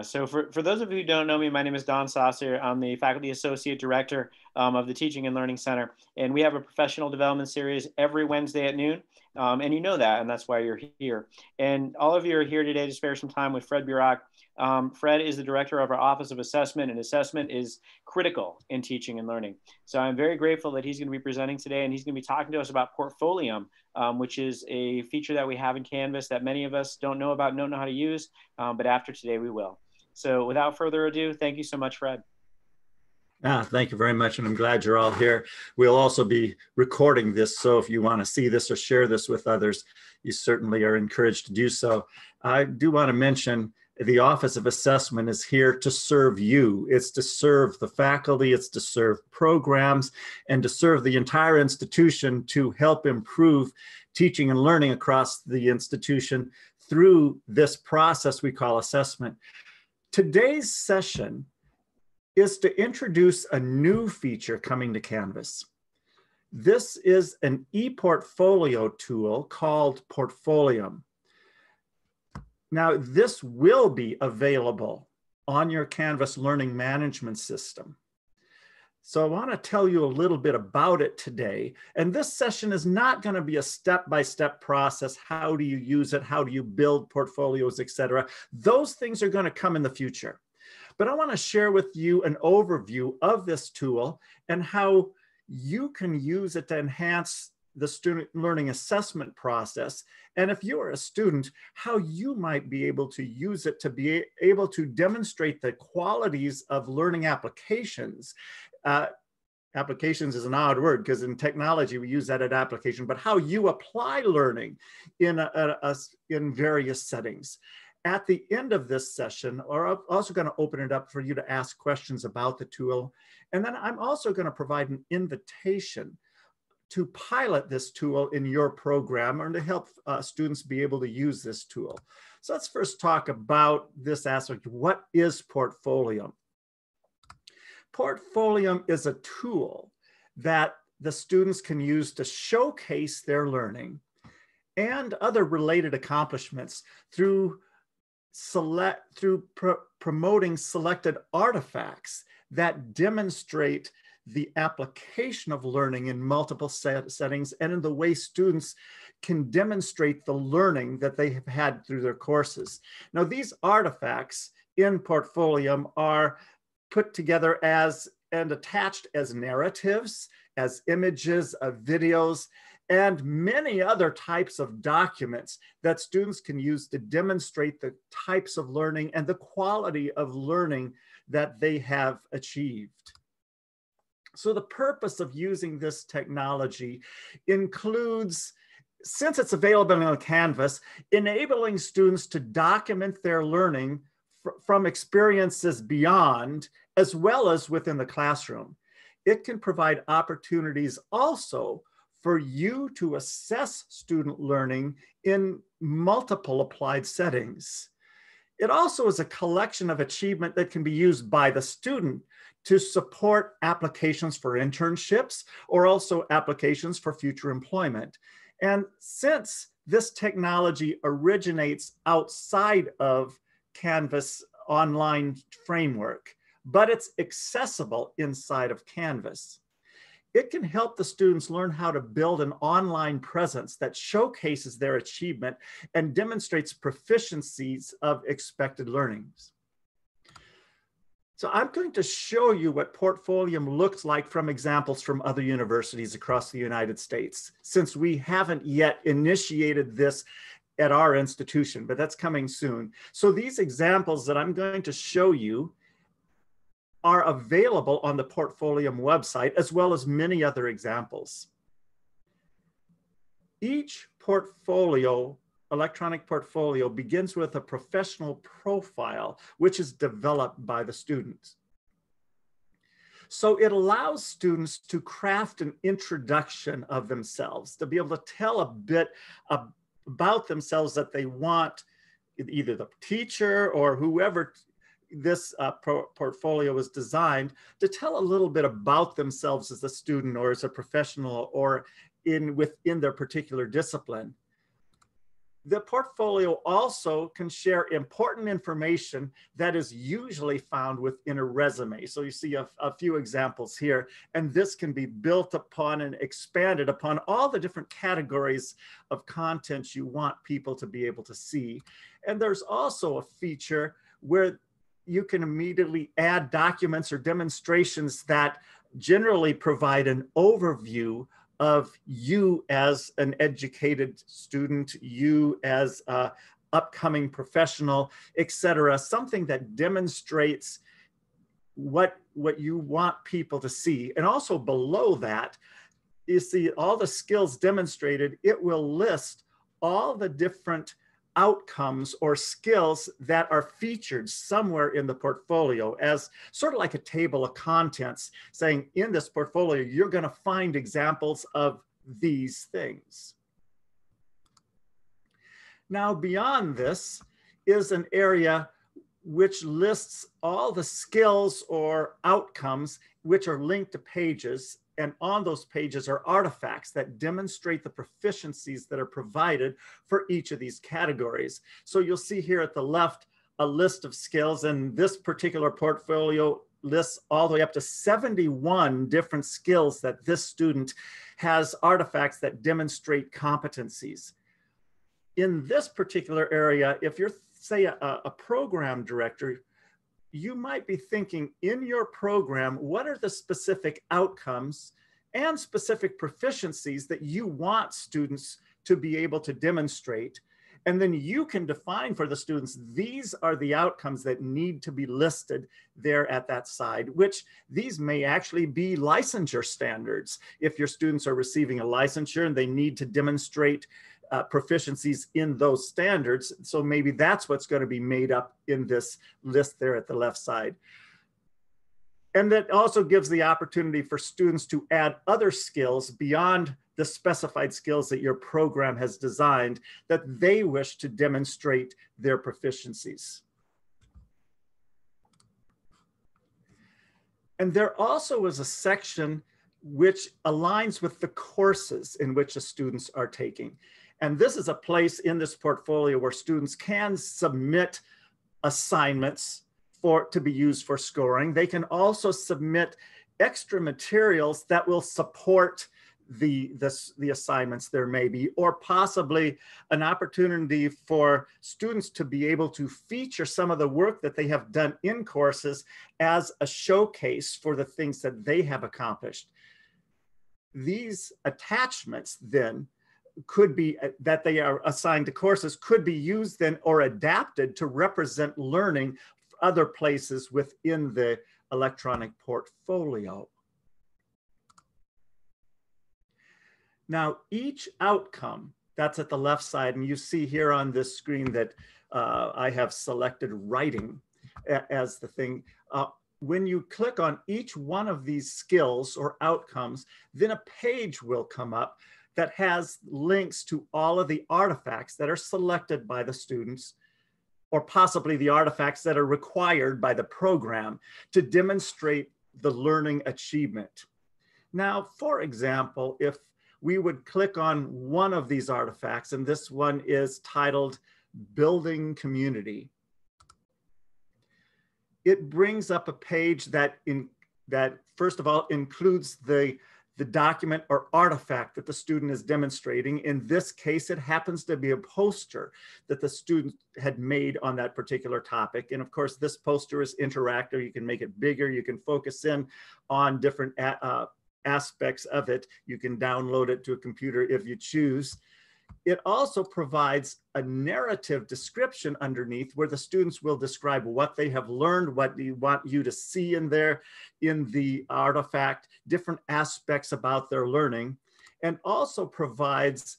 So for those of you who don't know me, my name is Don Saucer. I'm the Faculty Associate Director of the Teaching and Learning Center. And we have a professional development series every Wednesday at noon. And you know that, and that's why you're here. And all of you are here today to spare some time with Fred Burrack. Fred is the Director of our Office of Assessment, and assessment is critical in teaching and learning. So I'm very grateful that he's going to be presenting today, and he's going to be talking to us about PORTFOLIUM, which is a feature that we have in Canvas that many of us don't know about, don't know how to use, but after today we will. So without further ado, thank you so much, Fred. Thank you very much, and I'm glad you're all here. We'll also be recording this, so if you want to see this or share this with others, you certainly are encouraged to do so. I do want to mention the Office of Assessment is here to serve you. It's to serve the faculty, it's to serve programs, and to serve the entire institution to help improve teaching and learning across the institution through this process we call assessment. Today's session is to introduce a new feature coming to Canvas. This is an e-portfolio tool called PORTFOLIUM. Now, this will be available on your Canvas learning management system. So I want to tell you a little bit about it today. And this session is not going to be a step-by-step process. How do you use it? How do you build portfolios, etc.? Those things are going to come in the future. But I want to share with you an overview of this tool and how you can use it to enhance the student learning assessment process. And if you are a student, how you might be able to use it to be able to demonstrate the qualities of learning applications. Applications is an odd word because in technology we use that at application, but how you apply learning in various settings. At the end of this session, or I'm also going to open it up for you to ask questions about the tool. And then I'm also going to provide an invitation to pilot this tool in your program or to help students be able to use this tool. So let's first talk about this aspect. What is PORTFOLIUM? PORTFOLIUM is a tool that the students can use to showcase their learning and other related accomplishments through promoting selected artifacts that demonstrate the application of learning in multiple settings and in the way students can demonstrate the learning that they have had through their courses. Now, these artifacts in PORTFOLIUM are put together as and attached as narratives, as images, of videos, and many other types of documents that students can use to demonstrate the types of learning and the quality of learning that they have achieved. So the purpose of using this technology includes, since it's available on Canvas, enabling students to document their learning from experiences beyond, as well as within the classroom. It can provide opportunities also for you to assess student learning in multiple applied settings. It also is a collection of achievement that can be used by the student to support applications for internships or also applications for future employment. And since this technology originates outside of Canvas online framework, but it's accessible inside of Canvas, it can help the students learn how to build an online presence that showcases their achievement and demonstrates proficiencies of expected learnings. So I'm going to show you what PORTFOLIUM looks like from examples from other universities across the United States, since we haven't yet initiated this at our institution, but that's coming soon. So these examples that I'm going to show you are available on the PORTFOLIUM website, as well as many other examples. Each portfolio, electronic portfolio, begins with a professional profile, which is developed by the students. So it allows students to craft an introduction of themselves, to be able to tell a bit about themselves that they want either the teacher or whoever this portfolio is designed to tell a little bit about themselves as a student or as a professional or within their particular discipline. The portfolio also can share important information that is usually found within a resume. So you see a few examples here, and this can be built upon and expanded upon all the different categories of content you want people to be able to see. And there's also a feature where you can immediately add documents or demonstrations that generally provide an overview of you as an educated student, you as an upcoming professional, etc. Something that demonstrates what you want people to see. And also below that, you see all the skills demonstrated. It will list all the different outcomes or skills that are featured somewhere in the portfolio as sort of like a table of contents saying in this portfolio, you're going to find examples of these things. Now, beyond this is an area which lists all the skills or outcomes which are linked to pages. And on those pages are artifacts that demonstrate the proficiencies that are provided for each of these categories. So you'll see here at the left a list of skills, and this particular portfolio lists all the way up to 71 different skills that this student has artifacts that demonstrate competencies. In this particular area, if you're, say, a program director, you might be thinking in your program, what are the specific outcomes and specific proficiencies that you want students to be able to demonstrate? And then you can define for the students, these are the outcomes that need to be listed there at that side, which these may actually be licensure standards. If your students are receiving a licensure and they need to demonstrate proficiencies in those standards. So maybe that's what's going to be made up in this list there at the left side. And that also gives the opportunity for students to add other skills beyond the specified skills that your program has designed that they wish to demonstrate their proficiencies. And there also is a section which aligns with the courses in which the students are taking. And this is a place in this portfolio where students can submit assignments to be used for scoring. They can also submit extra materials that will support the assignments there may be, or possibly an opportunity for students to be able to feature some of the work that they have done in courses as a showcase for the things that they have accomplished. These attachments then could be, that they are assigned to courses, could be used then or adapted to represent learning for other places within the electronic portfolio. Now, each outcome that's at the left side, and you see here on this screen that I have selected writing as the thing. When you click on each one of these skills or outcomes, then a page will come up that has links to all of the artifacts that are selected by the students, or possibly the artifacts that are required by the program to demonstrate the learning achievement. Now, for example, if we would click on one of these artifacts, and this one is titled Building Community. It brings up a page that first of all includes the document or artifact that the student is demonstrating. In this case, it happens to be a poster that the student had made on that particular topic. And of course, this poster is interactive. You can make it bigger. You can focus in on different aspects of it. You can download it to a computer if you choose. It also provides a narrative description underneath where the students will describe what they have learned, what they want you to see in there, in the artifact, different aspects about their learning, and also provides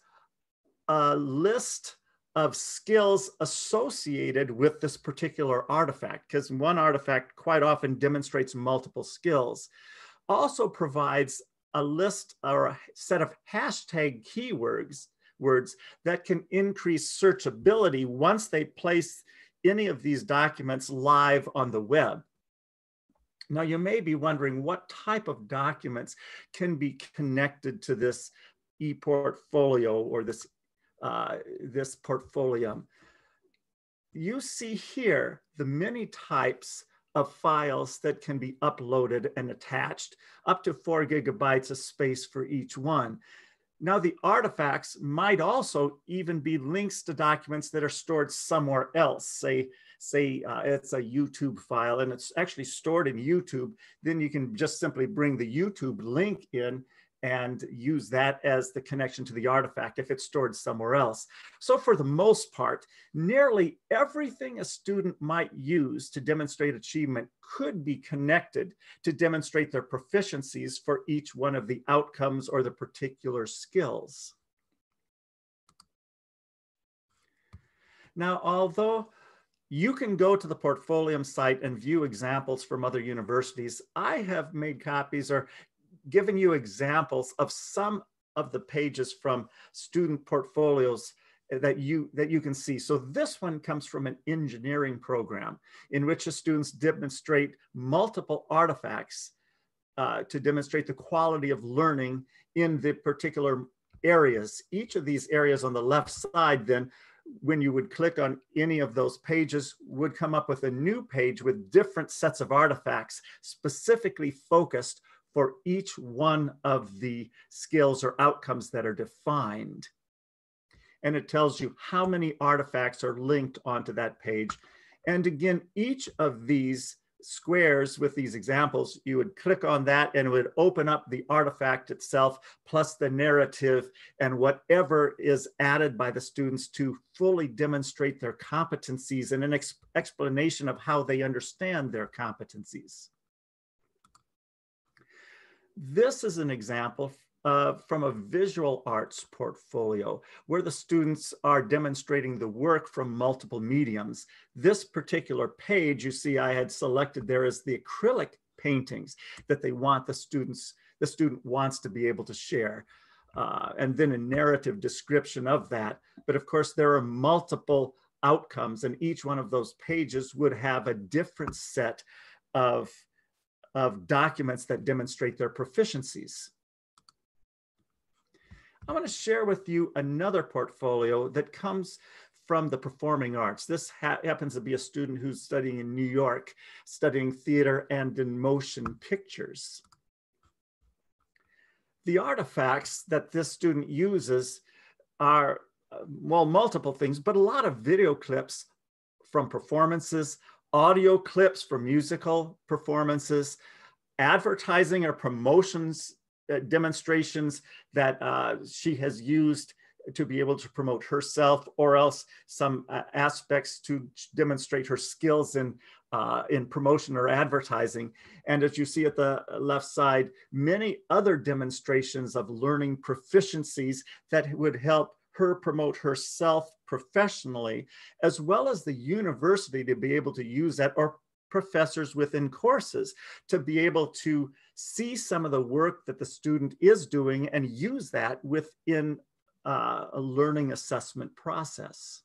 a list of skills associated with this particular artifact, because one artifact quite often demonstrates multiple skills. Also provides a list or a set of hashtag keywords that can increase searchability once they place any of these documents live on the web. Now, you may be wondering what type of documents can be connected to this ePortfolio or this this PORTFOLIUM. You see here the many types of files that can be uploaded and attached, up to 4 gigabytes of space for each one. Now, the artifacts might also even be links to documents that are stored somewhere else. Say it's a YouTube file and it's actually stored in YouTube. Then you can just simply bring the YouTube link in and use that as the connection to the artifact if it's stored somewhere else. So for the most part, nearly everything a student might use to demonstrate achievement could be connected to demonstrate their proficiencies for each one of the outcomes or the particular skills. Now, although you can go to the PORTFOLIUM site and view examples from other universities, I have made copies or given you examples of some of the pages from student portfolios that you can see. So this one comes from an engineering program in which the students demonstrate multiple artifacts to demonstrate the quality of learning in the particular areas. Each of these areas on the left side, then, when you would click on any of those pages, would come up with a new page with different sets of artifacts specifically focused for each one of the skills or outcomes that are defined. And it tells you how many artifacts are linked onto that page. And again, each of these squares with these examples, you would click on that and it would open up the artifact itself, plus the narrative and whatever is added by the students to fully demonstrate their competencies and an explanation of how they understand their competencies. This is an example from a visual arts portfolio where the students are demonstrating the work from multiple mediums. This particular page, you see I had selected there is the acrylic paintings that they want the student wants to be able to share. And then a narrative description of that. But of course, there are multiple outcomes and each one of those pages would have a different set of documents that demonstrate their proficiencies. I want to share with you another portfolio that comes from the performing arts. This happens to be a student who's studying in New York, studying theater and in motion pictures. The artifacts that this student uses are, well, multiple things, but a lot of video clips from performances, audio clips from musical performances, advertising or promotions demonstrations that she has used to be able to promote herself, or else some aspects to demonstrate her skills in promotion or advertising. And as you see at the left side, many other demonstrations of learning proficiencies that would help her promote herself professionally, as well as the university to be able to use that, or professors within courses to be able to see some of the work that the student is doing and use that within a learning assessment process.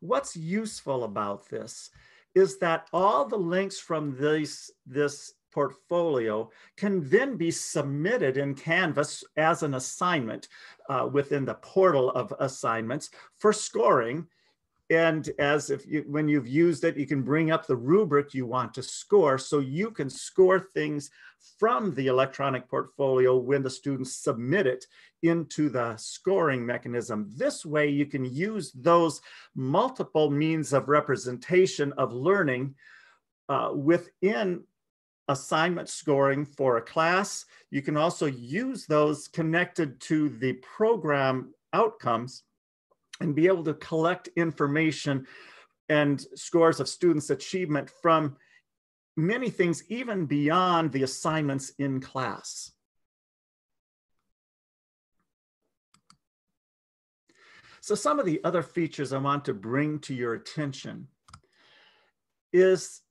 What's useful about this is that all the links from this portfolio can then be submitted in Canvas as an assignment within the portal of assignments for scoring. And when you've used it, you can bring up the rubric you want to score, so you can score things from the electronic portfolio when the students submit it into the scoring mechanism. This way you can use those multiple means of representation of learning within assignment scoring for a class. You can also use those connected to the program outcomes and be able to collect information and scores of students' achievement from many things, even beyond the assignments in class. So some of the other features I want to bring to your attention is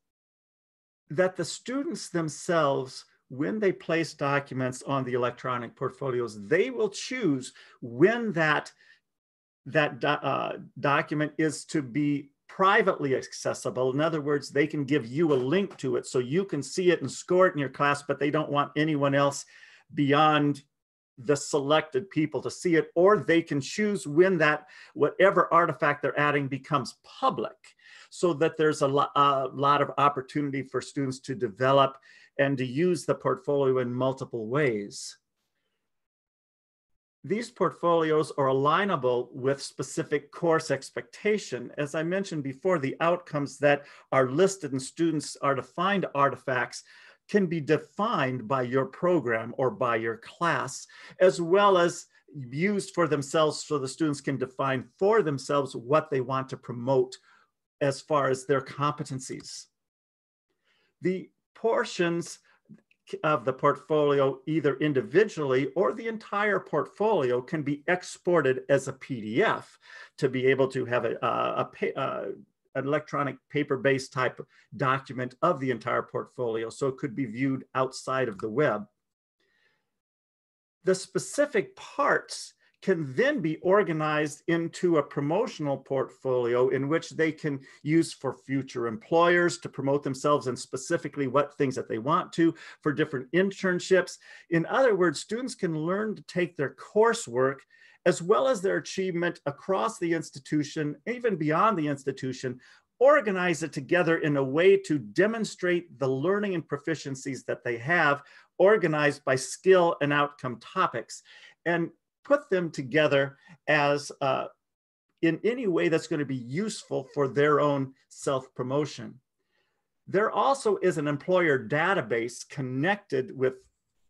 that the students themselves, when they place documents on the electronic portfolios, they will choose when that document is to be privately accessible. In other words, they can give you a link to it so you can see it and score it in your class, but they don't want anyone else beyond the selected people to see it, or they can choose when that whatever artifact they're adding becomes public, so that there's a lot of opportunity for students to develop and to use the portfolio in multiple ways. These portfolios are alignable with specific course expectation. As I mentioned before, the outcomes that are listed in students are defined artifacts can be defined by your program or by your class, as well as used for themselves, so the students can define for themselves what they want to promote as far as their competencies. The portions of the portfolio, either individually or the entire portfolio, can be exported as a PDF to be able to have an electronic paper-based type document of the entire portfolio, so it could be viewed outside of the web. The specific parts can then be organized into a promotional portfolio in which they can use for future employers to promote themselves and specifically what things that they want to, for different internships. In other words, students can learn to take their coursework as well as their achievement across the institution, even beyond the institution, organize it together in a way to demonstrate the learning and proficiencies that they have, organized by skill and outcome topics, and put them together as in any way that's going to be useful for their own self-promotion. There also is an employer database connected with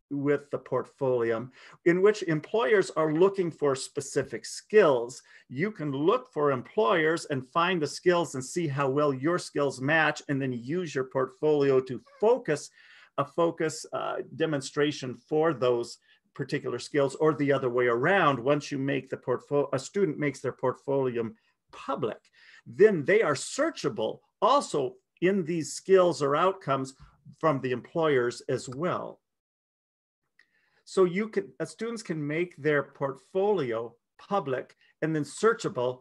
the Portfolium, in which employers are looking for specific skills. You can look for employers and find the skills and see how well your skills match, and then use your portfolio to focus a demonstration for those particular skills, or the other way around. Once you make the portfolio, a student makes their Portfolium public, then they are searchable also in these skills or outcomes from the employers as well. So you can, students can make their portfolio public and then searchable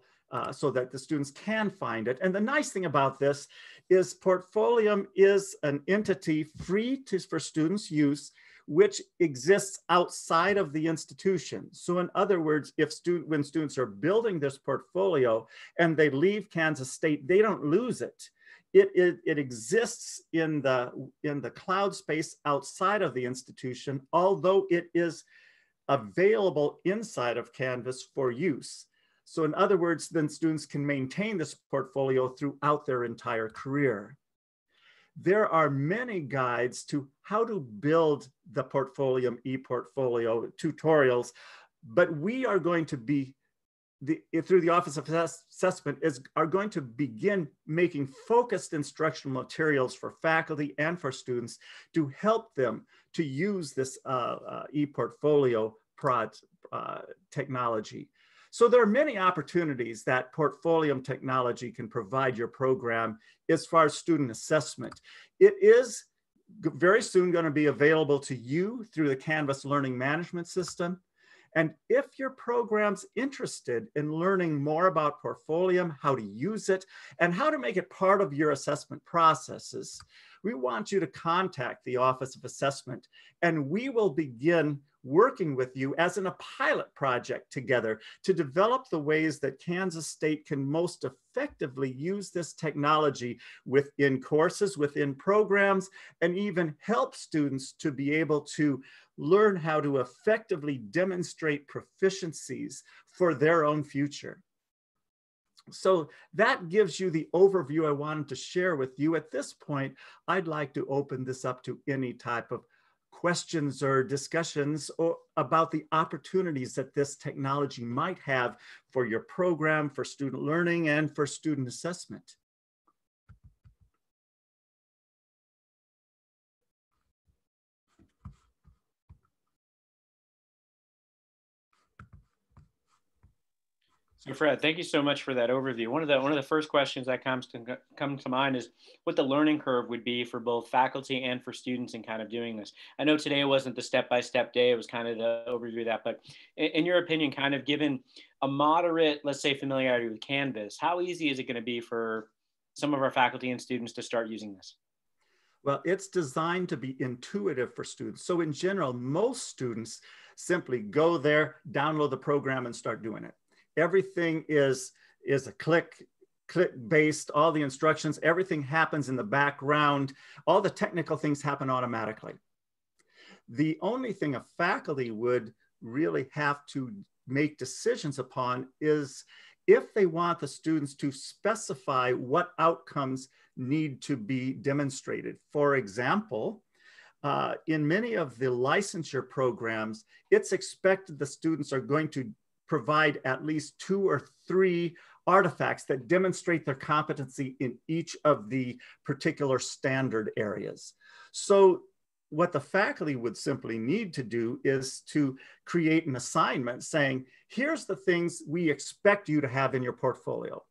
so that the students can find it. And the nice thing about this is Portfolium is an entity free for students' use, which exists outside of the institution. So in other words, when students are building this portfolio and they leave Kansas State, they don't lose it. It exists in the cloud space outside of the institution, although it is available inside of Canvas for use. So in other words, then students can maintain this portfolio throughout their entire career. There are many guides to how to build the Portfolium ePortfolio tutorials, but we are going to be, through the Office of Assessment, are going to begin making focused instructional materials for faculty and for students to help them to use this ePortfolio technology. So there are many opportunities that Portfolium technology can provide your program as far as student assessment. It is very soon going to be available to you through the Canvas Learning Management System. And if your program's interested in learning more about Portfolium, how to use it, and how to make it part of your assessment processes, we want you to contact the Office of Assessment, and we will begin working with you as in a pilot project together to develop the ways that Kansas State can most effectively use this technology within courses, within programs, and even help students to be able to learn how to effectively demonstrate proficiencies for their own future. So that gives you the overview I wanted to share with you. At this point, I'd like to open this up to any type of questions or discussions about the opportunities that this technology might have for your program, for student learning, and for student assessment. So Fred, thank you so much for that overview. One of the first questions that comes to mind is what the learning curve would be for both faculty and for students in kind of doing this. I know today wasn't the step-by-step day, it was kind of the overview of that, but in your opinion, kind of given a moderate, let's say, familiarity with Canvas, how easy is it going to be for some of our faculty and students to start using this? Well, it's designed to be intuitive for students. So in general, most students, simply go there, download the program, and start doing it. Everything is a click based, all the instructions, everything happens in the background. All the technical things happen automatically. The only thing a faculty would really have to make decisions upon is if they want the students to specify what outcomes need to be demonstrated. For example, in many of the licensure programs, it's expected the students are going to provide at least 2 or 3 artifacts that demonstrate their competency in each of the particular standard areas. So what the faculty would simply need to do is to create an assignment saying, here's the things we expect you to have in your portfolio.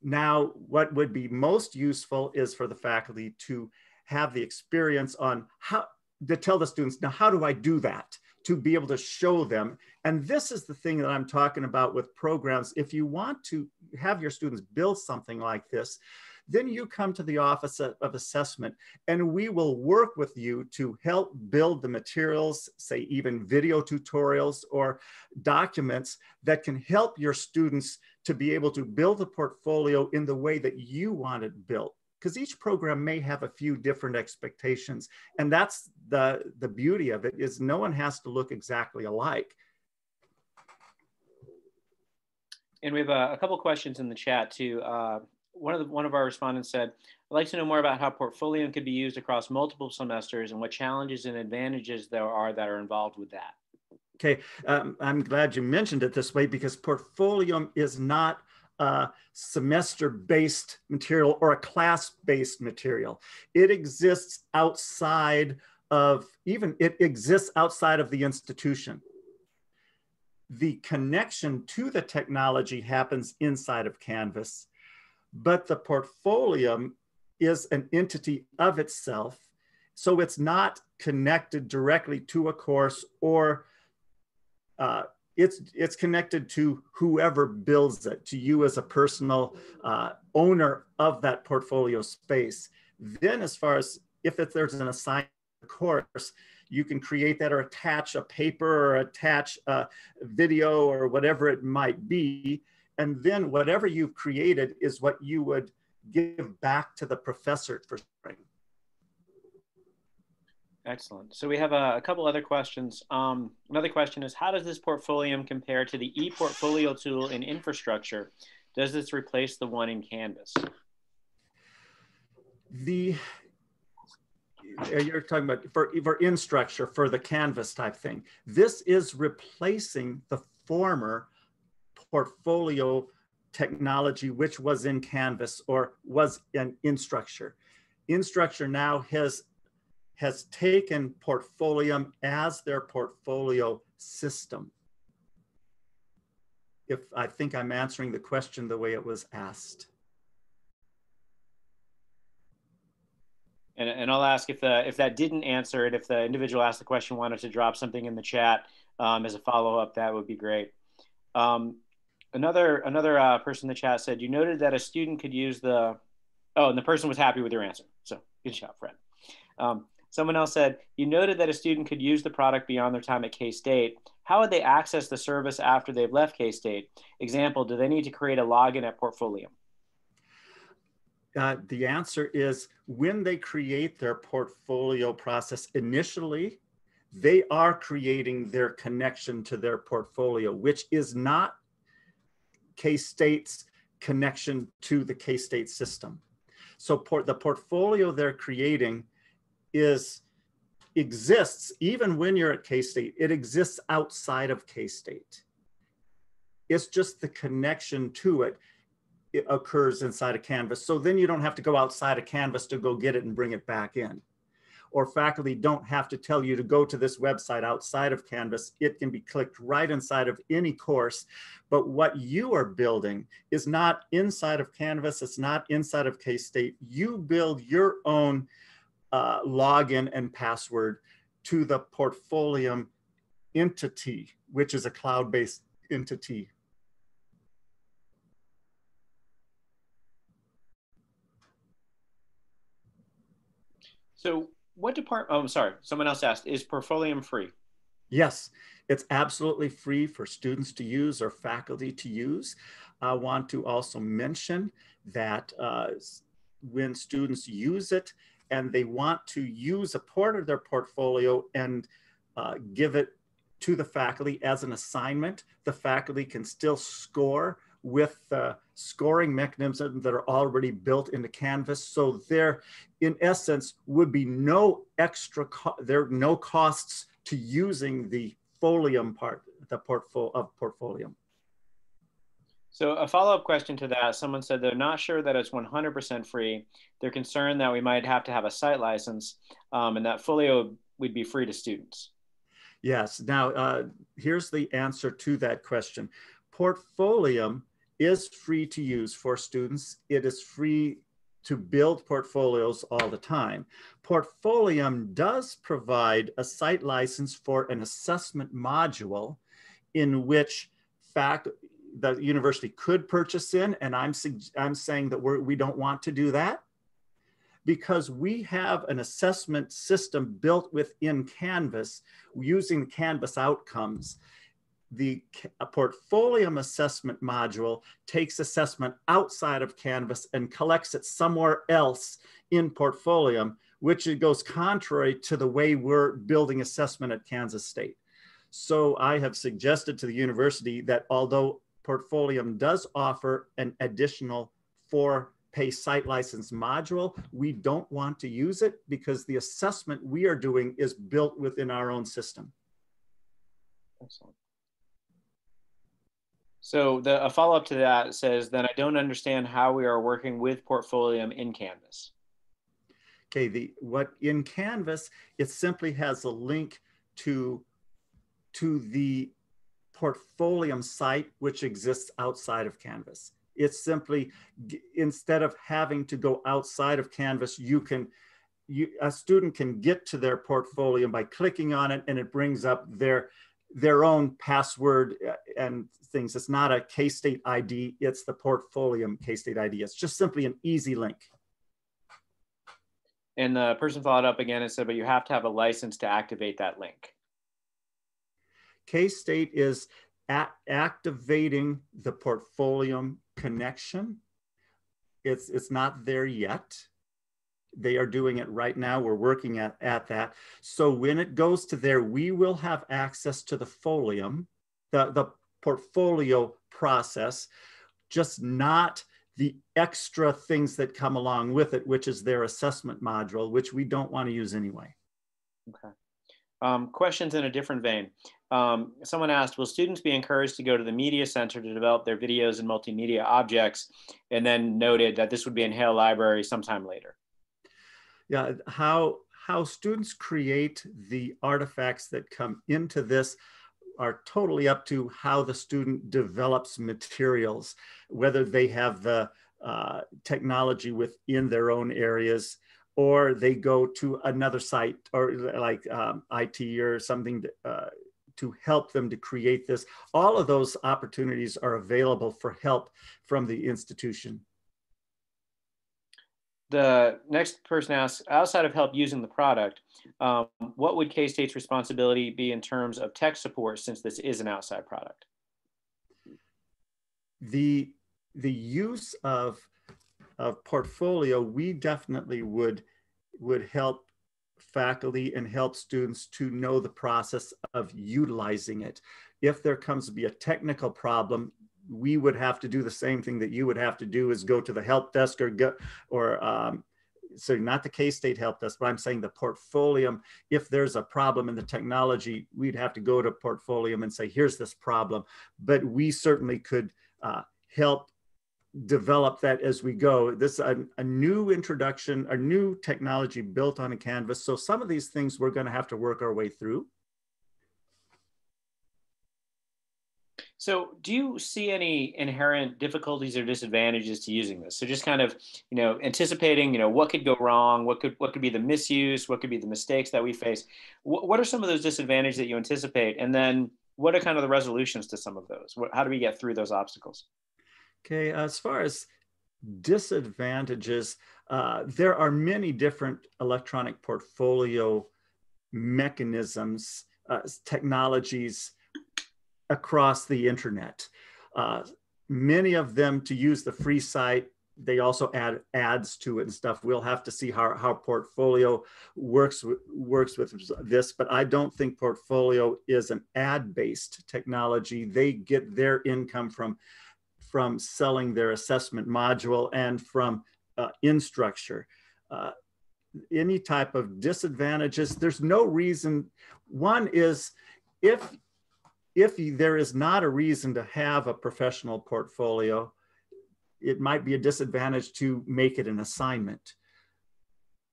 Now, what would be most useful is for the faculty to have the experience on how to tell the students, now, how do I do that? To be able to show them. And this is the thing that I'm talking about with programs. If you want to have your students build something like this, then you come to the Office of Assessment and we will work with you to help build the materials, say even video tutorials or documents that can help your students to be able to build a portfolio in the way that you want it built. Because each program may have a few different expectations. And that's the beauty of it, is no one has to look exactly alike. And we have a couple questions in the chat too. One of our respondents said, I'd like to know more about how PORTFOLIUM could be used across multiple semesters and what challenges and advantages there are that are involved with that. Okay, I'm glad you mentioned it this way, because PORTFOLIUM is not a semester-based material or a class-based material. It exists outside of, it exists outside of the institution. The connection to the technology happens inside of Canvas, but the PORTFOLIUM is an entity of itself. So it's connected directly to a course, or it's connected to whoever builds it, to you as a personal owner of that portfolio space. Then as far as if there's an assigned course, you can create that or attach a paper or attach a video or whatever it might be. And then whatever you've created is what you would give back to the professor for sharing. Excellent. So we have a couple other questions. Another question is, how does this PORTFOLIUM compare to the e-portfolio tool in infrastructure? Does this replace the one in Canvas? You're talking about for Instructure, for the Canvas type thing. This is replacing the former portfolio technology, which was in Canvas or was in Instructure. Instructure now has taken PORTFOLIUM as their portfolio system. If I think I'm answering the question the way it was asked. And I'll ask if that didn't answer it, if the individual asked the question wanted to drop something in the chat as a follow-up, that would be great. Another person in the chat said, you noted that a student could use and the person was happy with your answer. So good job, Fred. Someone else said, you noted that a student could use the product beyond their time at K-State. How would they access the service after they've left K-State? Example, do they need to create a login at PORTFOLIUM? The answer is, when they create their portfolio process initially, they are creating their connection to their portfolio, which is not K-State's connection to the K-State system. So the portfolio they're creating exists even when you're at K-State. It exists outside of K-State. It's just the connection to it occurs inside of Canvas. So then you don't have to go outside of Canvas to go get it and bring it back in. Or faculty don't have to tell you to go to this website outside of Canvas. It can be clicked right inside of any course. But what you are building is not inside of Canvas. It's not inside of K-State. You build your own login and password to the PORTFOLIUM entity, which is a cloud-based entity. So what department, oh, I'm sorry, someone else asked, is PORTFOLIUM free? Yes, it's absolutely free for students to use or faculty to use. I want to also mention that when students use it and they want to use a part of their portfolio and give it to the faculty as an assignment, the faculty can still score with scoring mechanisms that are already built into Canvas. So there, in essence, would be no extra, there are no costs to using the folium part, the portfolio of Portfolium. So a follow-up question to that, someone said they're not sure that it's 100% free. They're concerned that we might have to have a site license and that Folio would be free to students. Yes, now here's the answer to that question. Portfolium is free to use for students. It is free to build portfolios all the time. Portfolium does provide a site license for an assessment module in which the university could purchase in, and I'm saying that we don't want to do that because we have an assessment system built within Canvas using Canvas outcomes. The Portfolium assessment module takes assessment outside of Canvas and collects it somewhere else in Portfolium, which it goes contrary to the way we're building assessment at Kansas State. So I have suggested to the university that although Portfolium does offer an additional pay site license module, we don't want to use it because the assessment we are doing is built within our own system. Excellent. So a follow-up to that says, then I don't understand how we are working with Portfolium in Canvas. Okay, what in Canvas, it simply has a link to the Portfolium site, which exists outside of Canvas. It's simply, instead of having to go outside of Canvas, a student can get to their portfolio by clicking on it, and it brings up their own password and things. It's not a K-State ID, it's the Portfolium K-State ID. It's just simply an easy link. And the person followed up again and said, but you have to have a license to activate that link. K-State is activating the Portfolium connection. It's not there yet. They are doing it right now. We're working at that. So when it goes to there, we will have access to the folium, the portfolio process, just not the extra things that come along with it, which is their assessment module, which we don't want to use anyway. Okay. Questions in a different vein. Someone asked, will students be encouraged to go to the Media Center to develop their videos and multimedia objects, and then noted that this would be in Hale Library sometime later? Yeah, how students create the artifacts that come into this are totally up to how the student develops materials, whether they have the technology within their own areas, or they go to another site or like IT or something to help them to create this. All of those opportunities are available for help from the institution. The next person asks, outside of help using the product, what would K-State's responsibility be in terms of tech support since this is an outside product? The use of Portfolio, we definitely would help faculty and help students to know the process of utilizing it. If there comes to be a technical problem, we would have to do the same thing that you would have to do, is go to the help desk so not the K-State help desk, but I'm saying the Portfolium. If there's a problem in the technology, we'd have to go to Portfolium and say, here's this problem. But we certainly could help develop that as we go. This is a new introduction, a new technology built on a Canvas. So some of these things we're going to have to work our way through. So do you see any inherent difficulties or disadvantages to using this? So just kind of, anticipating, what could go wrong, what could be the misuse, what could be the mistakes that we face. What are some of those disadvantages that you anticipate? And then what are kind of the resolutions to some of those? How do we get through those obstacles? Okay, as far as disadvantages, there are many different electronic portfolio mechanisms technologies across the internet. Many of them, to use the free site, they also add ads to it and stuff. We'll have to see how Portfolio works with this, but I don't think Portfolio is an ad-based technology. They get their income from selling their assessment module and from Instructure. Any type of disadvantages, there's no reason. One is if there is not a reason to have a professional portfolio, it might be a disadvantage to make it an assignment.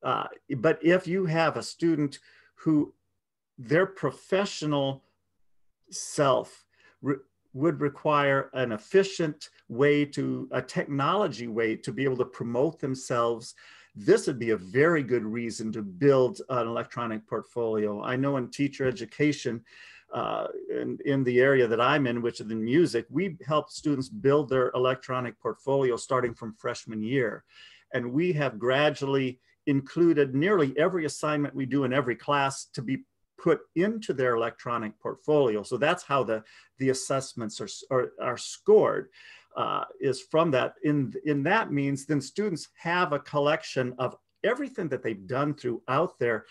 But if you have a student who their professional self would require an efficient way a technology way to be able to promote themselves, this would be a very good reason to build an electronic portfolio. I know in teacher education, in the area that I'm in, which is in music, we help students build their electronic portfolio starting from freshman year. And we have gradually included nearly every assignment we do in every class to be put into their electronic portfolio. So that's how the assessments are scored, is from that. In that means then students have a collection of everything that they've done throughout their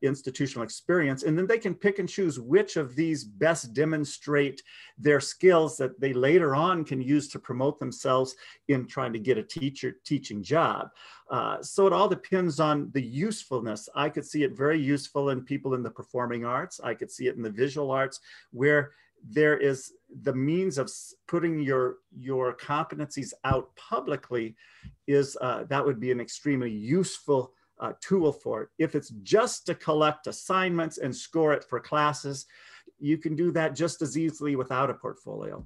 institutional experience, and then they can pick and choose which of these best demonstrate their skills that they later on can use to promote themselves in trying to get a teaching job. So it all depends on the usefulness. I could see it very useful in people in the performing arts. I could see it in the visual arts, where there is the means of putting your competencies out publicly is that would be an extremely useful tool for it. If it's just to collect assignments and score it for classes, you can do that just as easily without a portfolio.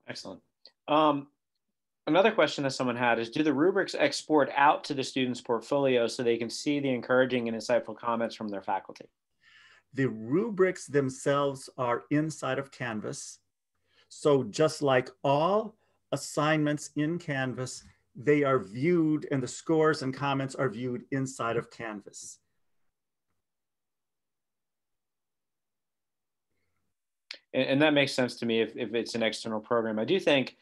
Excellent. Another question that someone had is, do the rubrics export out to the students' portfolio so they can see the encouraging and insightful comments from their faculty? The rubrics themselves are inside of Canvas. So just like all assignments in Canvas, they are viewed, and the scores and comments are viewed inside of Canvas. And that makes sense to me if it's an external program. I do think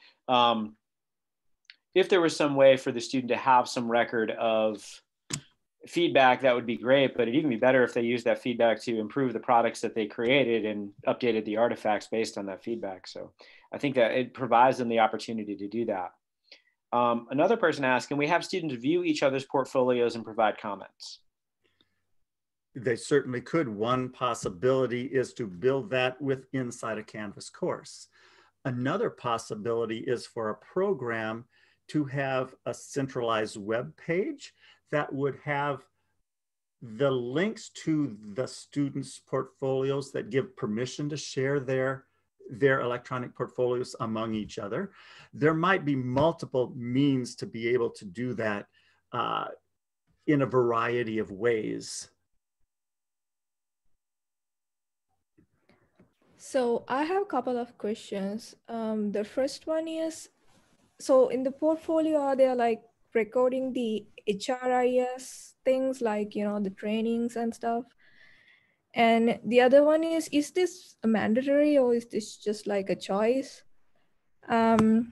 if there was some way for the student to have some record of feedback, that would be great, but it'd even be better if they used that feedback to improve the products that they created and updated the artifacts based on that feedback. So I think that it provides them the opportunity to do that. Another person asked, can we have students view each other's portfolios and provide comments? They certainly could. One possibility is to build that inside a Canvas course. Another possibility is for a program to have a centralized web page that would have the links to the students' portfolios that give permission to share their electronic portfolios among each other. There might be multiple means to be able to do that in a variety of ways. So I have a couple of questions. The first one is, so in the portfolio, are there like recording the HRIS things like, the trainings and stuff? And the other one is this mandatory or is this just like a choice? Oh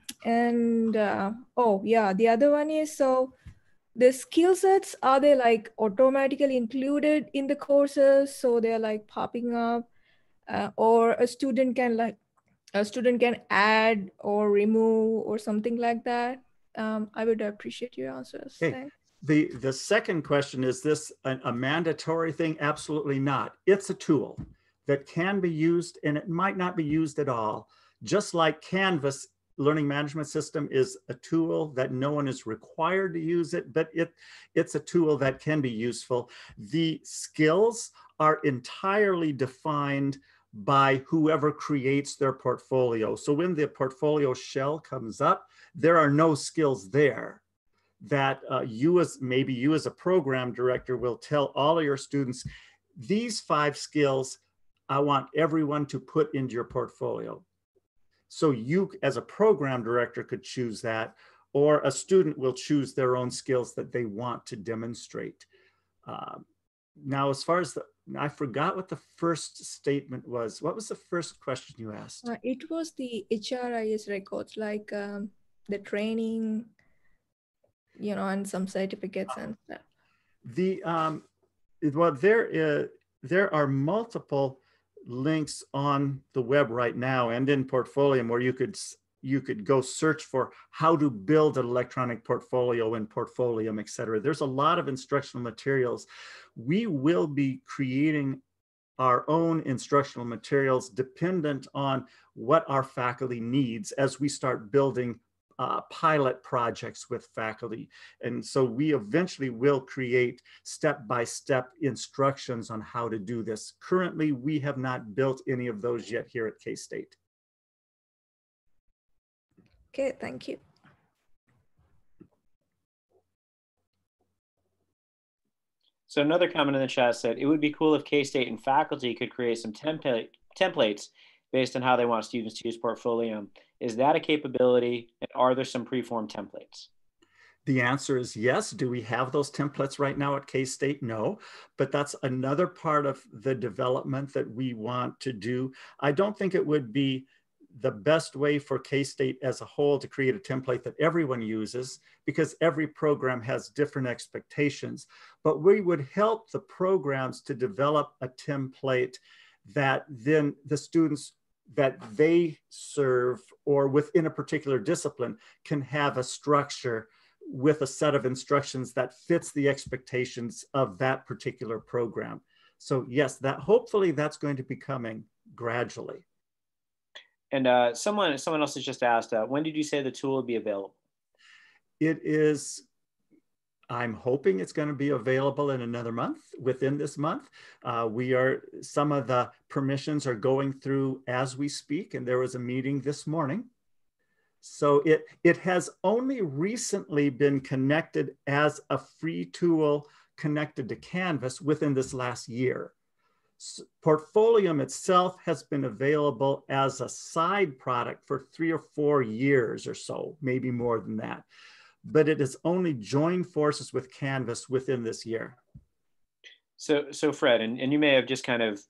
yeah, the other one is, so the skill sets, are they like automatically included in the courses? So they're like popping up, or a student can add or remove or something like that? I would appreciate your answers. Okay. Thanks. The second question, is this a mandatory thing? Absolutely not. It's a tool that can be used, and it might not be used at all. Just like Canvas learning management system is a tool that no one is required to use it, but it's a tool that can be useful. The skills are entirely defined by whoever creates their portfolio. So when the portfolio shell comes up, there are no skills there that you as a program director will tell all of your students, these 5 skills I want everyone to put into your portfolio. So you as a program director could choose that, or a student will choose their own skills that they want to demonstrate. Now, as far as I forgot what the first statement was. What was the first question you asked? It was the HRIS records, like the training, you know, and some certificates and stuff. Well, there are multiple links on the web right now and in Portfolium where you could go search for how to build an electronic portfolio in Portfolium, et cetera. There's a lot of instructional materials. We will be creating our own instructional materials dependent on what our faculty needs as we start building pilot projects with faculty. And so we eventually will create step-by-step instructions on how to do this. Currently, we have not built any of those yet here at K-State. Okay, thank you. So another comment in the chat said, it would be cool if K-State and faculty could create some templates based on how they want students to use Portfolium. Is that a capability, and are there some preformed templates? The answer is yes. Do we have those templates right now at K-State? No, but that's another part of the development that we want to do. I don't think it would be the best way for K-State as a whole to create a template that everyone uses, because every program has different expectations. But we would help the programs to develop a template that then the students that they serve or within a particular discipline can have a structure with a set of instructions that fits the expectations of that particular program. So yes, that hopefully that's going to be coming gradually. And someone else has just asked, when did you say the tool would be available? It is, I'm hoping it's going to be available in another month, within this month. Some of the permissions are going through as we speak, and there was a meeting this morning. So it has only recently been connected as a free tool connected to Canvas within this last year. Portfolium itself has been available as a side product for 3 or 4 years or so, maybe more than that. But it has only joined forces with Canvas within this year. So Fred, and you may have just kind of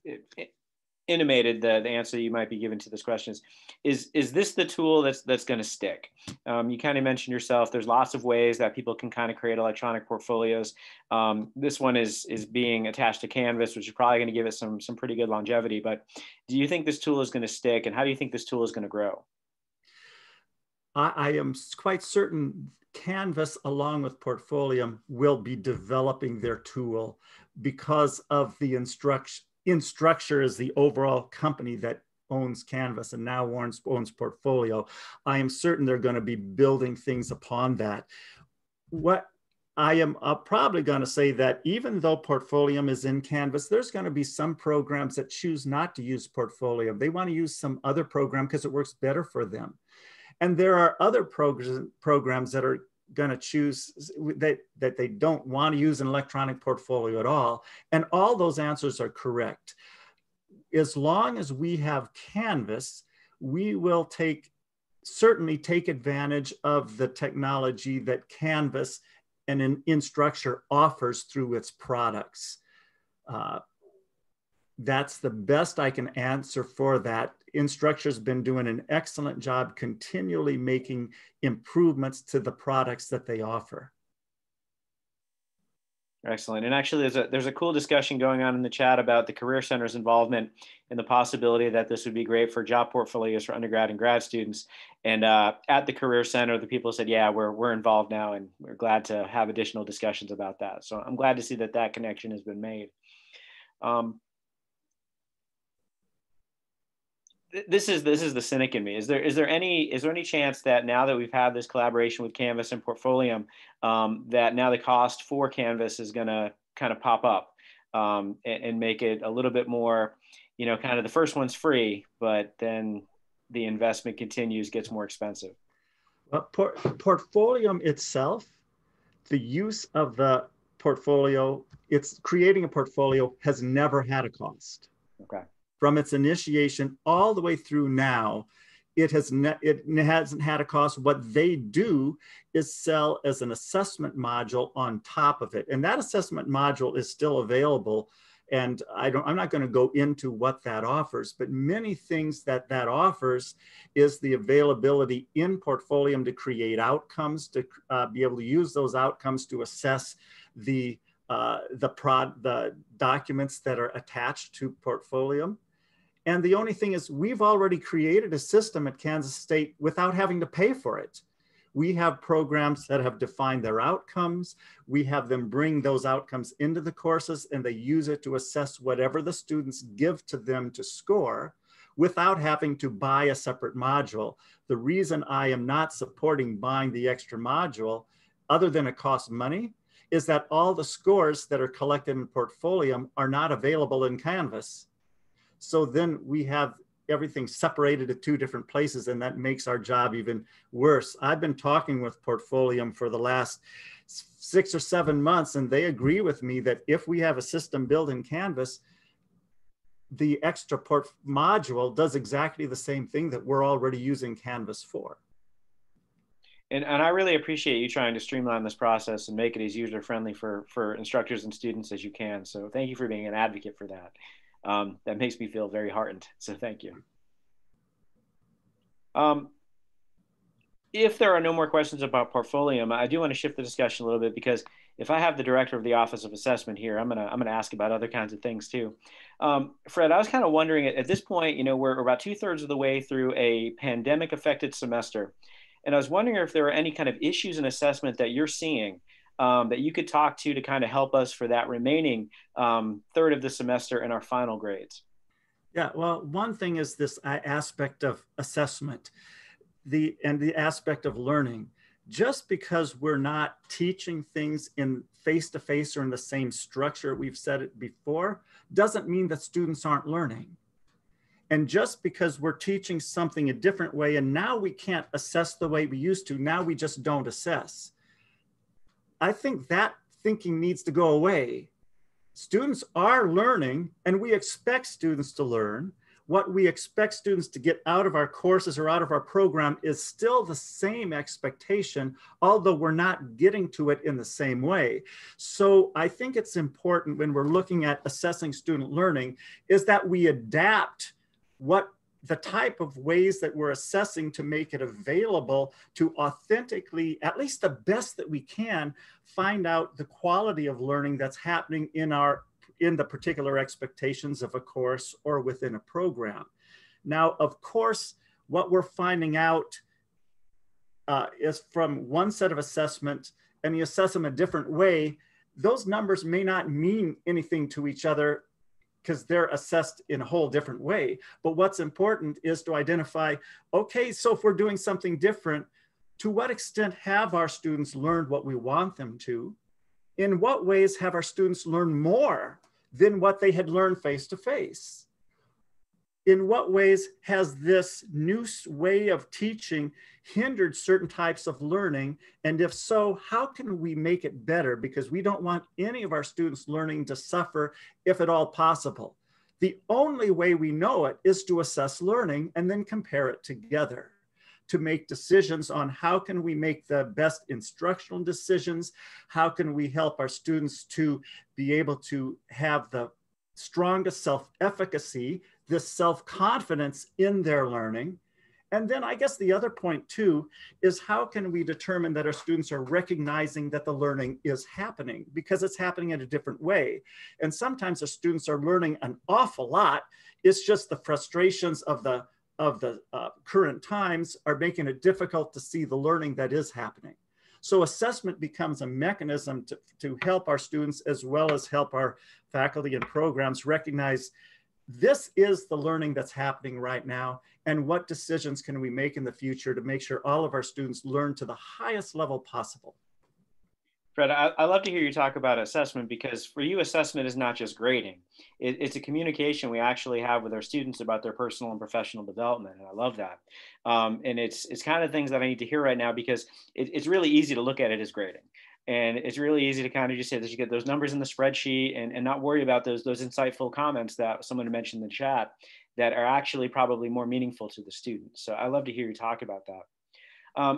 intimated the answer you might be given to this question is this the tool that's going to stick? You kind of mentioned yourself, there's lots of ways that people can kind of create electronic portfolios. This one is being attached to Canvas, which is probably going to give it some pretty good longevity. But do you think this tool is going to stick, and how do you think this tool is going to grow? I am quite certain Canvas, along with Portfolium, will be developing their tool because of the Instructure is the overall company that owns Canvas and now owns Portfolio. I am certain they're going to be building things upon that. What I am probably going to say that even though Portfolium is in Canvas, there's going to be some programs that choose not to use Portfolium. They want to use some other program because it works better for them. And there are other programs that are going to choose that they don't want to use an electronic portfolio at all. And all those answers are correct. As long as we have Canvas, we will certainly take advantage of the technology that Canvas and Instructure offers through its products. That's the best I can answer for that. Instructure's been doing an excellent job continually making improvements to the products that they offer. Excellent. And actually, there's a cool discussion going on in the chat about the Career Center's involvement and the possibility that this would be great for job portfolios for undergrad and grad students. And at the Career Center, the people said, yeah, we're involved now, and we're glad to have additional discussions about that. So I'm glad to see that connection has been made. This is the cynic in me. Is there any chance that now that we've had this collaboration with Canvas and Portfolium, that now the cost for Canvas is going to kind of pop up and make it a little bit more, kind of the first one's free, but then the investment continues, gets more expensive? Well, Portfolium itself, the use of the portfolio, it's creating a portfolio has never had a cost. Okay. From its initiation all the way through now, it hasn't had a cost. What they do is sell as an assessment module on top of it. And that assessment module is still available and I'm not going to go into what that offers, but many things that offers is the availability in Portfolium to create outcomes, to be able to use those outcomes to assess the documents that are attached to Portfolium. And the only thing is, we've already created a system at Kansas State without having to pay for it. We have programs that have defined their outcomes. We have them bring those outcomes into the courses, and they use it to assess whatever the students give to them to score without having to buy a separate module. The reason I am not supporting buying the extra module, other than it costs money, is that all the scores that are collected in Portfolium are not available in Canvas. So then we have everything separated at two different places, and that makes our job even worse. I've been talking with Portfolium for the last 6 or 7 months, and they agree with me that if we have a system built in Canvas, the extra module does exactly the same thing that we're already using Canvas for. And I really appreciate you trying to streamline this process and make it as user-friendly for instructors and students as you can. So thank you for being an advocate for that. That makes me feel very heartened. So thank you. If there are no more questions about Portfolium, I do want to shift the discussion a little bit, because if I have the director of the Office of Assessment here, I'm gonna ask about other kinds of things too. Fred, I was kind of wondering, at this point, you know, we're about 2/3 of the way through a pandemic-affected semester, and I was wondering if there are any kind of issues in assessment that you're seeing that you could talk to kind of help us for that remaining third of the semester in our final grades. Yeah, well, one thing is this aspect of assessment, the aspect of learning. Just because we're not teaching things in face-to-face or in the same structure, we've said it before, doesn't mean that students aren't learning. And just because we're teaching something a different way, and now we can't assess the way we used to, now we just don't assess. I think that thinking needs to go away. Students are learning, and we expect students to learn. What we expect students to get out of our courses or out of our program is still the same expectation, although we're not getting to it in the same way. So I think it's important when we're looking at assessing student learning is that we adapt the type of ways that we're assessing to make it available to authentically, at least the best that we can, find out the quality of learning that's happening in the particular expectations of a course or within a program. Now, of course, what we're finding out is from one set of assessment, and you assess them a different way, those numbers may not mean anything to each other because they're assessed in a whole different way. But what's important is to identify, okay, so if we're doing something different, to what extent have our students learned what we want them to? In what ways have our students learned more than what they had learned face-to-face? In what ways has this new way of teaching hindered certain types of learning? And if so, how can we make it better? Because we don't want any of our students learning to suffer, if at all possible. The only way we know it is to assess learning and then compare it together to make decisions on how can we make the best instructional decisions? How can we help our students to be able to have the strongest self-efficacy, this self-confidence in their learning? And then I guess the other point too is how can we determine that our students are recognizing that the learning is happening, because it's happening in a different way. And sometimes our students are learning an awful lot. It's just the frustrations of the current times are making it difficult to see the learning that is happening. So assessment becomes a mechanism to help our students, as well as help our faculty and programs recognize this is the learning that's happening right now, and what decisions can we make in the future to make sure all of our students learn to the highest level possible. Fred, I love to hear you talk about assessment, because for you, assessment is not just grading. It's a communication we actually have with our students about their personal and professional development, and I love that. And it's kind of things that I need to hear right now, because it's really easy to look at it as grading. And it's really easy to kind of just say that you get those numbers in the spreadsheet and not worry about those insightful comments that someone mentioned in the chat that are actually probably more meaningful to the students. So I love to hear you talk about that.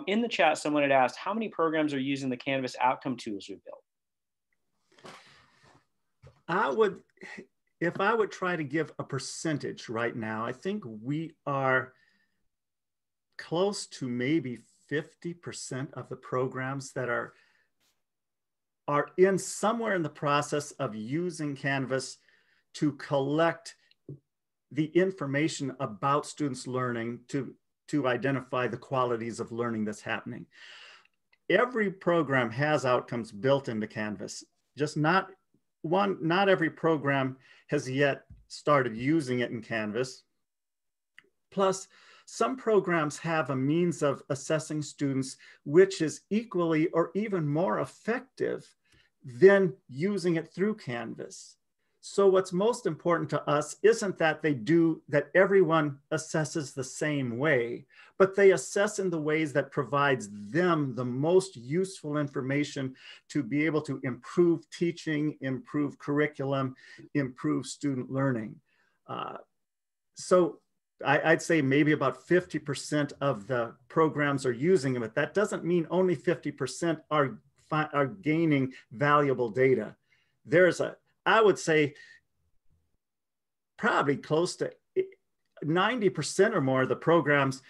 In the chat, someone had asked, how many programs are using the Canvas outcome tools we built? if I would try to give a percentage right now, I think we are close to maybe 50% of the programs that are in somewhere in the process of using Canvas to collect the information about students' learning to identify the qualities of learning that's happening. Every program has outcomes built into Canvas, just not every program has yet started using it in Canvas. Plus, some programs have a means of assessing students which is equally or even more effective than using it through Canvas. So what's most important to us isn't that that everyone assesses the same way, but they assess in the ways that provides them the most useful information to be able to improve teaching, improve curriculum, improve student learning. So I'd say maybe about 50% of the programs are using them, but that doesn't mean only 50% are gaining valuable data. I would say probably close to 90% or more of the programs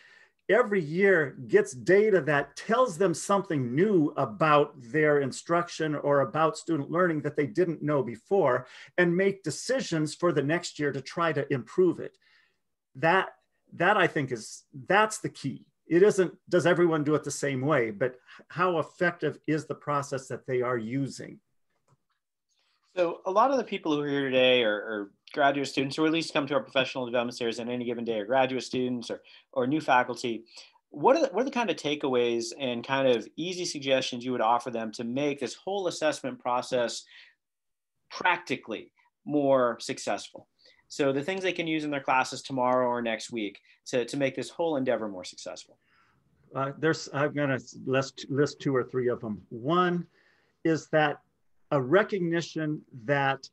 every year gets data that tells them something new about their instruction or about student learning that they didn't know before, and make decisions for the next year to try to improve it. That I think that's the key. It isn't, does everyone do it the same way, but how effective is the process that they are using? So a lot of the people who are here today are graduate students, or at least come to our professional development series on any given day, are graduate students or new faculty. What are the kind of takeaways and kind of easy suggestions you would offer them to make this whole assessment process practically more successful? So the things they can use in their classes tomorrow or next week to make this whole endeavor more successful. I'm going to list two or three of them. One is that a recognition that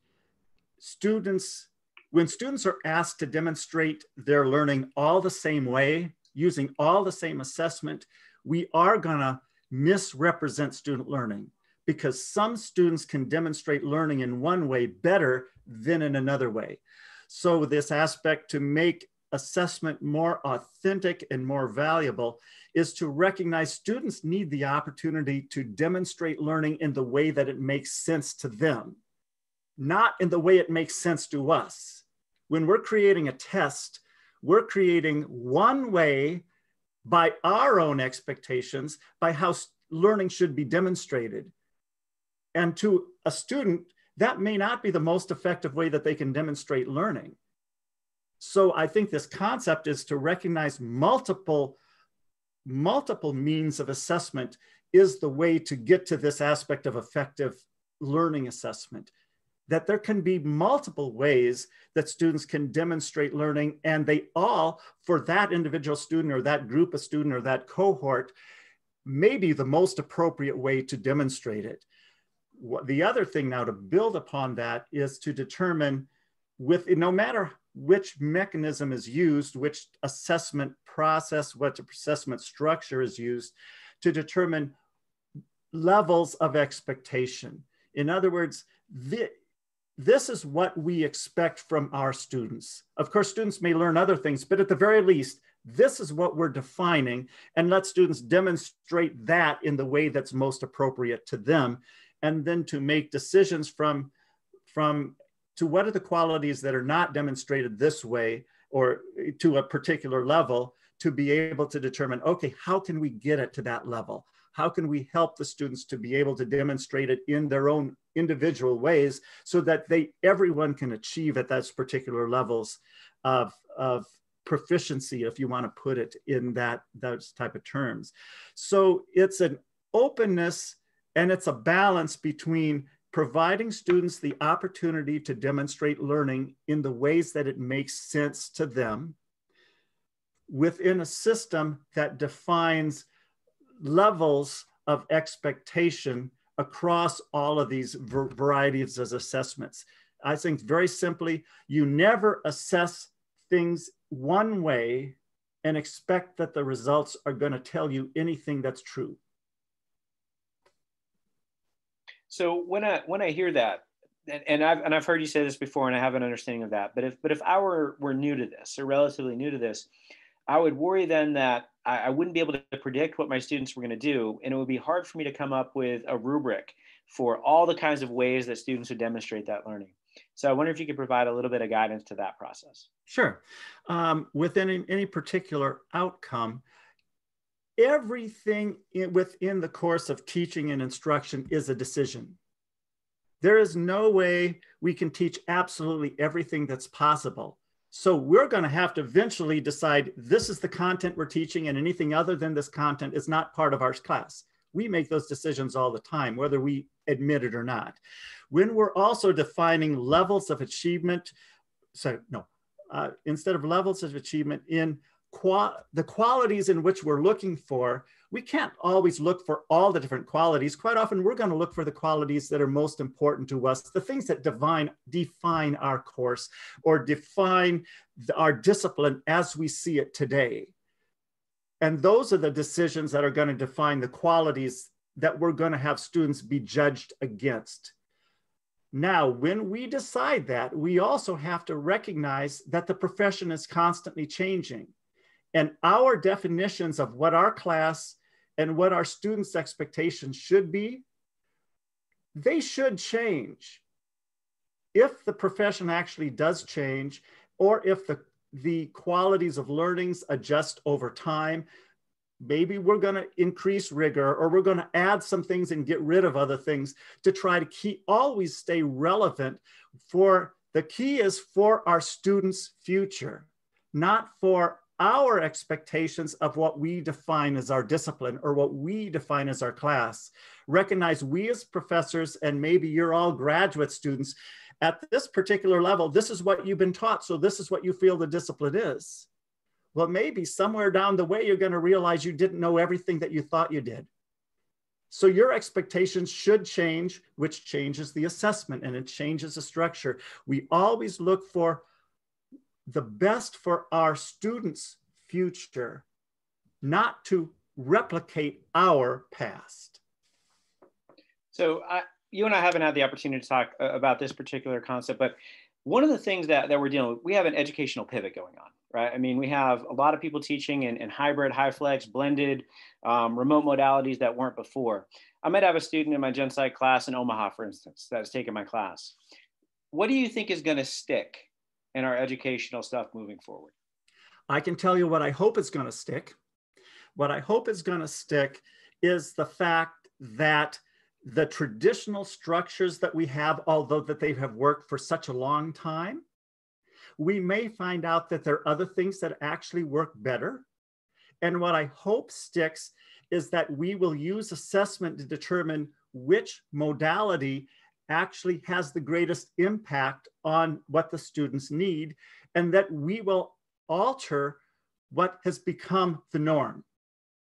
when students are asked to demonstrate their learning all the same way, using all the same assessment, we are going to misrepresent student learning, because some students can demonstrate learning in one way better than in another way. So this aspect to make assessment more authentic and more valuable is to recognize students need the opportunity to demonstrate learning in the way that it makes sense to them, not in the way it makes sense to us. When we're creating a test, we're creating one way by our own expectations, by how learning should be demonstrated. And to a student, that may not be the most effective way that they can demonstrate learning. So I think this concept is to recognize multiple means of assessment is the way to get to this aspect of effective learning assessment. That there can be multiple ways that students can demonstrate learning, and they all, for that individual student or that group of student or that cohort, may be the most appropriate way to demonstrate it. The other thing now to build upon that is to determine, no matter which mechanism is used, which assessment process, what assessment structure is used, to determine levels of expectation. In other words, this is what we expect from our students. Of course, students may learn other things, but at the very least, this is what we're defining, and let students demonstrate that in the way that's most appropriate to them. And then to make decisions to what are the qualities that are not demonstrated this way or to a particular level, to be able to determine, okay, how can we get it to that level? How can we help the students to be able to demonstrate it in their own individual ways so that everyone can achieve at those particular levels of proficiency, if you want to put it in those type of terms. So it's an openness and it's a balance between providing students the opportunity to demonstrate learning in the ways that it makes sense to them within a system that defines levels of expectation across all of these varieties of assessments. I think very simply, you never assess things one way and expect that the results are going to tell you anything that's true. So when I hear that, I've heard you say this before, and I have an understanding of that. But if I were new to this, or relatively new to this, I would worry then that I wouldn't be able to predict what my students were going to do, and it would be hard for me to come up with a rubric for all the kinds of ways that students would demonstrate that learning. So I wonder if you could provide a little bit of guidance to that process. Sure. Within any particular outcome, everything within the course of teaching and instruction is a decision. There is no way we can teach absolutely everything that's possible. So we're going to have to eventually decide this is the content we're teaching, and anything other than this content is not part of our class. We make those decisions all the time, whether we admit it or not. When we're also defining levels of achievement, instead of levels of achievement in the qualities in which we're looking for, we can't always look for all the different qualities. Quite often, we're going to look for the qualities that are most important to us, the things that define our course or define our discipline as we see it today. And those are the decisions that are going to define the qualities that we're going to have students be judged against. Now, when we decide that, we also have to recognize that the profession is constantly changing. And our definitions of what our class and what our students' expectations should be, they should change. If the profession actually does change, or if the qualities of learnings adjust over time, maybe we're going to increase rigor, or we're going to add some things and get rid of other things to try to always stay relevant. For the key is for our students' future, not for our expectations of what we define as our discipline or what we define as our class. Recognize we as professors, and maybe you're all graduate students, at this particular level, this is what you've been taught, so this is what you feel the discipline is. Well, maybe somewhere down the way, you're going to realize you didn't know everything that you thought you did. So your expectations should change, which changes the assessment and it changes the structure. We always look for the best for our students' future, not to replicate our past. So you and I haven't had the opportunity to talk about this particular concept, but one of the things that we're dealing with, we have an educational pivot going on, right? I mean, we have a lot of people teaching in hybrid, high flex, blended, remote modalities that weren't before. I might have a student in my Gen Psych class in Omaha, for instance, that's taken my class. What do you think is going to stick in our educational stuff moving forward? I can tell you what I hope is going to stick. What I hope is going to stick is the fact that the traditional structures that we have, although that they have worked for such a long time, we may find out that there are other things that actually work better. And what I hope sticks is that we will use assessment to determine which modality actually has the greatest impact on what the students need, and that we will alter what has become the norm.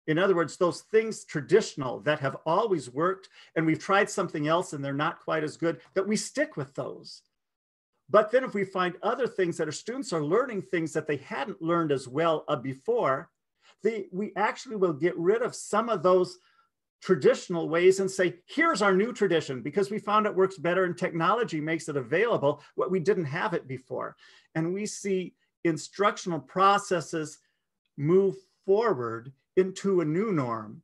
In other words, those things traditional that have always worked, and we've tried something else and they're not quite as good, that we stick with those. But then if we find other things that our students are learning things that they hadn't learned as well before, we actually will get rid of some of those traditional ways and say, here's our new tradition, because we found it works better and technology makes it available, what we didn't have it before. And we see instructional processes move forward into a new norm.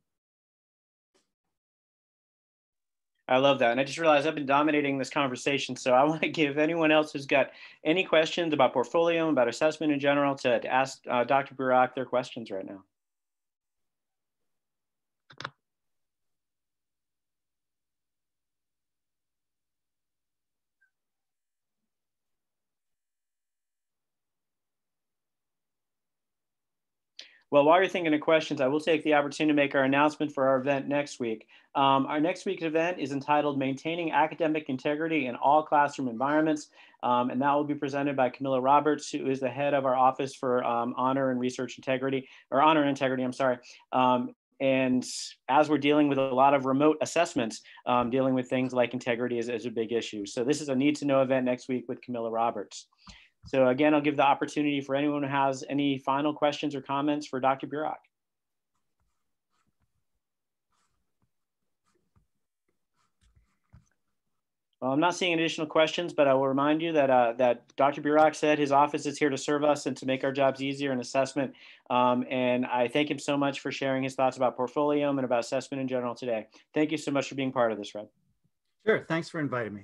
I love that. And I just realized I've been dominating this conversation. So I want to give anyone else who's got any questions about PORTFOLIUM, about assessment in general, to ask Dr. Burrack their questions right now. Well, while you're thinking of questions, I will take the opportunity to make our announcement for our event next week. Our next week's event is entitled Maintaining Academic Integrity in All Classroom Environments. And that will be presented by Camilla Roberts, who is the head of our Office for Honor and Research Integrity, or Honor and Integrity, I'm sorry. And as we're dealing with a lot of remote assessments, dealing with things like integrity is a big issue. So this is a need to know event next week with Camilla Roberts. So again, I'll give the opportunity for anyone who has any final questions or comments for Dr. Burrack. Well, I'm not seeing additional questions, but I will remind you that that Dr. Burrack said his office is here to serve us and to make our jobs easier in assessment. And I thank him so much for sharing his thoughts about Portfolium and about assessment in general today. Thank you so much for being part of this, Fred. Sure, thanks for inviting me.